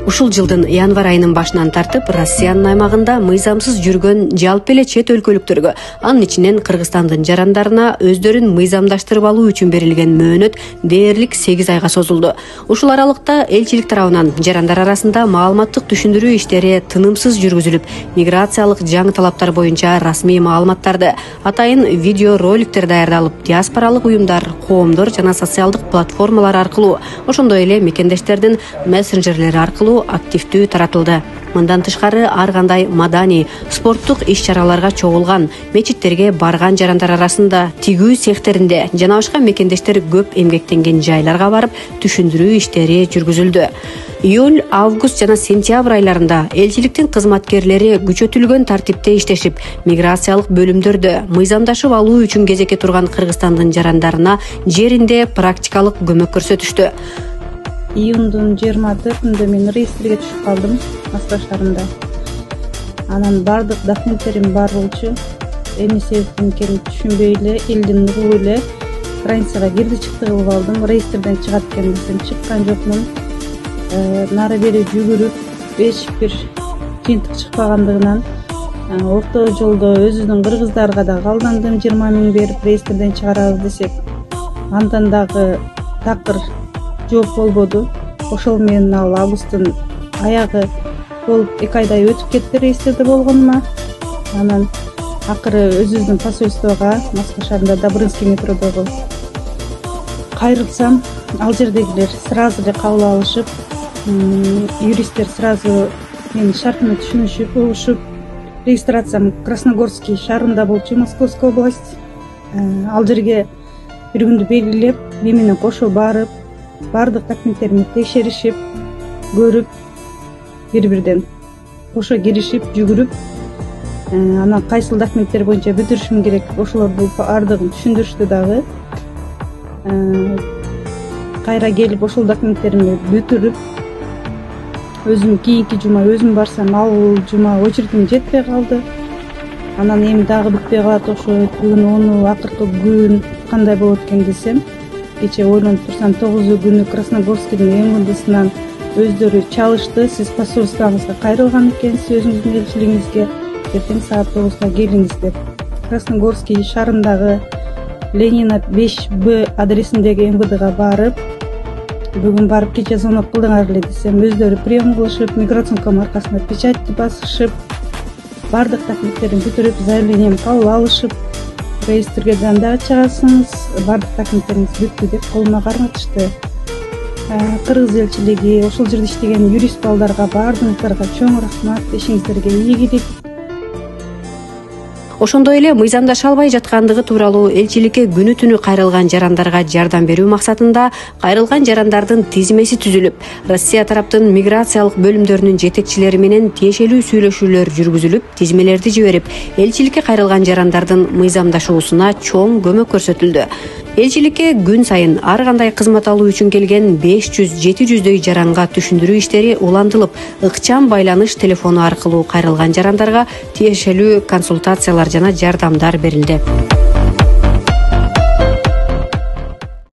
Ушул жылдын январь айынын башынан тартып Россиянын аймагында мыйзамсыз жүргөн жалпы эле чет өлкөлүктөргө, анын ичинен Кыргызстандын жарандарына өздөрүн мыйзамдаштырып алуу үчүн берилген мөөнөт дээрлик 8 айга созулду. Ушул аралыкта элчилик тарабынан жарандар арасында маалыматтык түшүндүрүү иштери тынымсыз жүргүзүлүп, миграциялык жаңы талаптар боюнча расмий маалыматтарды, атайын видео роликтер даярдалып, диаспоралык уюмдар, коомдор жана социалдык платформалар аркылуу, ошондой эле мекендештердин мессенджерлери аркылуу активдүү таратылды. Мындан тышкары ар кандай маданий, спорттук иш-чараларга чогулган, мечиттерге барган жарандар арасында, тигүү цехтеринде жана башка мекендештер көп эмгектенген жайларга барып, түшүндүрүү иштери жүргүзүлдү. Июль, август жана сентябрь айларында элчиликтин кызматкерлери күчөтүлгөн тартипте иштешип, миграциялык бөлүмдөрдө мыйзамдашып алуу үчүн кезекке турган Кыргызстандын жарандарына жеринде практикалык көмөк көрсөтүштү. Июндун 24-ндө мен реестрге түшүп калдым Москва шаарында. Анан бардык документтерим бар болчу. Эмне себептен экенин түшүнбөй эле, элдин угуп эле границага кирди чыкты кылып алдым. Реестрден чыгат экен десем, чыккан жокмун. Нары бери жүгүрүп, эч бир жыйынтык чыкпагандыгынан орто жолдо өзүбүздүн кыргыздарга да калдандым, 20 000 берип реестрден чыгарабыз десек, андан дагы такыр жооп болбоду. Ошол менен ал августтун аягы болуп 2 айдай өтүп кетти реестрде болгонума. Анан акыры өзүбүздүн посольствого, Москва шаарында Добрынский метродогу кайрылсам, ал жердегилер сразу эле кабыл алышып, юристтер сразу менин шартымды түшүнүшүп, угушуп, регистрациям Красногорский шаарында болчу, Московская область. Ал жерге бир күндү белгилеп, мен менен кошо барып, бардык документтеримди текшеришип, көрүп, бири-бирден кошо киришип, жүгүрүп, анан кайсыл документтер боюнча бүтүрүшүм керек, ошолорду бардыгын түшүндүрүштү дагы. Кайра келип ошол документтеримди бүтүрүп, өзүм кийинки жума өзүм барсам, ал жума очередим жетпей калды. Анан эми дагы бүтпөй калат окшойт. Бүгүн ону акыркы күн кандай болот экен десем, кече ойлонуп турсам 9-күнү Красногорскийдин МВДсынан өздөрү чалышты. Сиз посольствоңузга кайрылган экенсиз, өзүңүздүн элчилигиңизге эртең саат 9-да келиңиз деп. Красногорский шаарындагы Ленина 5Б адресиндеги МВДга барып, бүгүн барып кече звонок кылдыңар эле десем, өздөрү прием кылышып, миграционка маркасына печать басышып, бардык документтерин бүтүрүп, заявлением кабыл алышып, реестрге дагы чыгасыңыз, бардык документтериңиз бүттү деп колума карматышты. Кыргыз элчилиги, ошол жерде иштеген юрист балдарга бардыгыңыздарга чоң рахмат, ишиңиздерге ийгилик. Ошондой эле мыйзамдаша албай жаткандыгы тууралуу элчиликке күнү-түнү кайрылган жарандарга жардам берүү максатында кайрылган жарандардын тизмеси түзүлүп, Россия тараптын миграциялык бөлүмдөрүнүн жетекчилери менен тиешелүү сүйлөшүүлөр жүргүзүлүп, тизмелерди жиберип, элчиликке кайрылган жарандардын мыйзамдашуусуна чоң көмөк көрсөтүлдү. Элчиликке күн сайын ар кандай кызмат алуу үчүн келген 500-700дөй жаранга түшүндүрүү иштери улантылып, ыкчам байланыш телефону аркылуу кайрылган жарандарга тиешелүү консультациялар жана жардамдар берилди.